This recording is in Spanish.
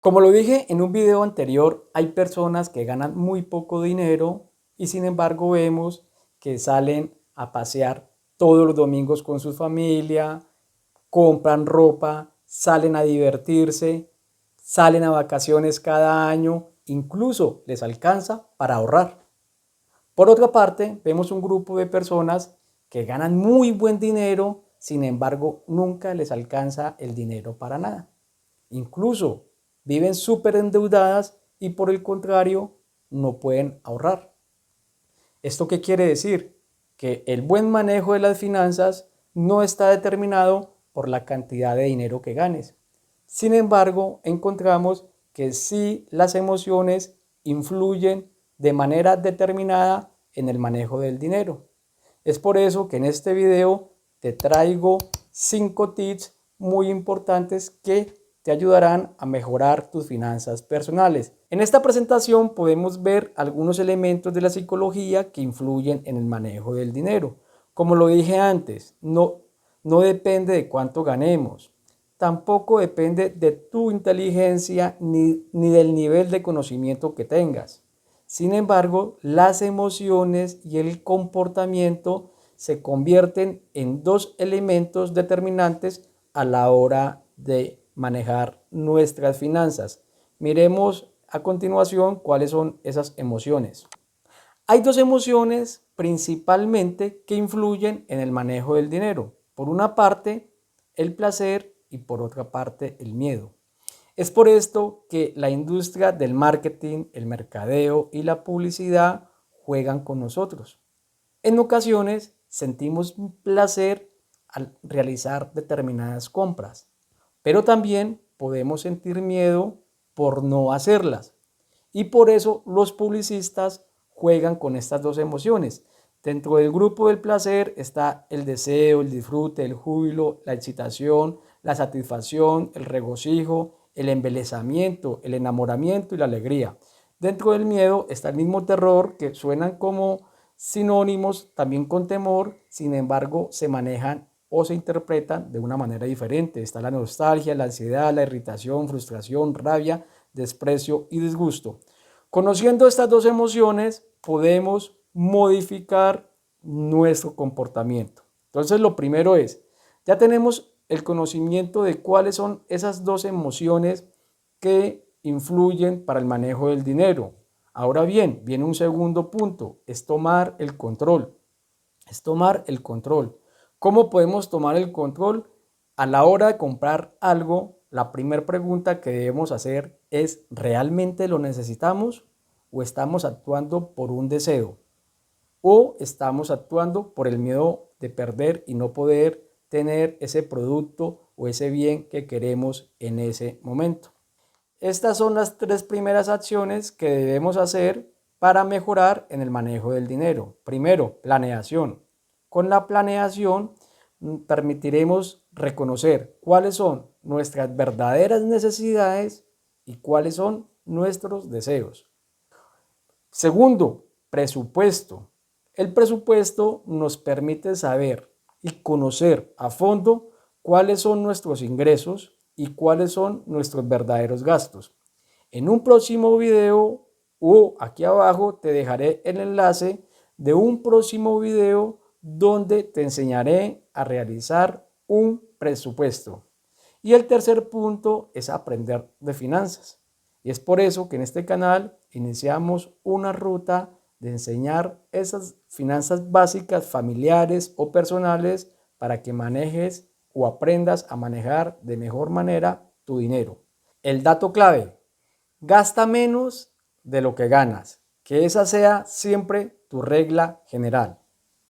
Como lo dije en un video anterior, hay personas que ganan muy poco dinero y sin embargo vemos que salen a pasear todos los domingos con su familia, compran ropa, salen a divertirse, salen a vacaciones cada año, incluso les alcanza para ahorrar. Por otra parte, vemos un grupo de personas que ganan muy buen dinero, sin embargo nunca les alcanza el dinero para nada. Incluso viven súper endeudadas y por el contrario no pueden ahorrar. ¿Esto qué quiere decir? Que el buen manejo de las finanzas no está determinado por la cantidad de dinero que ganes. Sin embargo, encontramos que sí las emociones influyen de manera determinada en el manejo del dinero. Es por eso que en este video te traigo 5 tips muy importantes que te ayudarán a mejorar tus finanzas personales. En esta presentación podemos ver algunos elementos de la psicología que influyen en el manejo del dinero. Como lo dije antes, no depende de cuánto ganemos. Tampoco depende de tu inteligencia ni del nivel de conocimiento que tengas. Sin embargo, las emociones y el comportamiento se convierten en dos elementos determinantes a la hora de manejar nuestras finanzas. Miremos a continuación cuáles son esas emociones. Hay dos emociones principalmente que influyen en el manejo del dinero. Por una parte, el placer y por otra parte, el miedo. Es por esto que la industria del marketing, el mercadeo y la publicidad juegan con nosotros. En ocasiones sentimos placer al realizar determinadas compras, pero también podemos sentir miedo por no hacerlas. Y por eso los publicistas juegan con estas dos emociones. Dentro del grupo del placer está el deseo, el disfrute, el júbilo, la excitación, la satisfacción, el regocijo, el embelesamiento, el enamoramiento y la alegría. Dentro del miedo está el mismo terror, que suenan como sinónimos también con temor, sin embargo se manejan o se interpretan de una manera diferente. Está la nostalgia, la ansiedad, la irritación, frustración, rabia, desprecio y disgusto. Conociendo estas dos emociones, podemos modificar nuestro comportamiento. Entonces, lo primero es, ya tenemos el conocimiento de cuáles son esas dos emociones que influyen para el manejo del dinero. Ahora bien, viene un segundo punto, es tomar el control. Es tomar el control. ¿Cómo podemos tomar el control? A la hora de comprar algo, la primera pregunta que debemos hacer es, ¿realmente lo necesitamos o estamos actuando por un deseo? ¿O estamos actuando por el miedo de perder y no poder tener ese producto o ese bien que queremos en ese momento? Estas son las tres primeras acciones que debemos hacer para mejorar en el manejo del dinero. Primero, planeación. Con la planeación permitiremos reconocer cuáles son nuestras verdaderas necesidades y cuáles son nuestros deseos. Segundo, presupuesto. El presupuesto nos permite saber y conocer a fondo cuáles son nuestros ingresos y cuáles son nuestros verdaderos gastos. En un próximo video o aquí abajo te dejaré el enlace de un próximo video donde te enseñaré a realizar un presupuesto. Y el tercer punto es aprender de finanzas. Y es por eso que en este canal iniciamos una ruta de enseñar esas finanzas básicas familiares o personales para que manejes o aprendas a manejar de mejor manera tu dinero. El dato clave: gasta menos de lo que ganas. Que esa sea siempre tu regla general.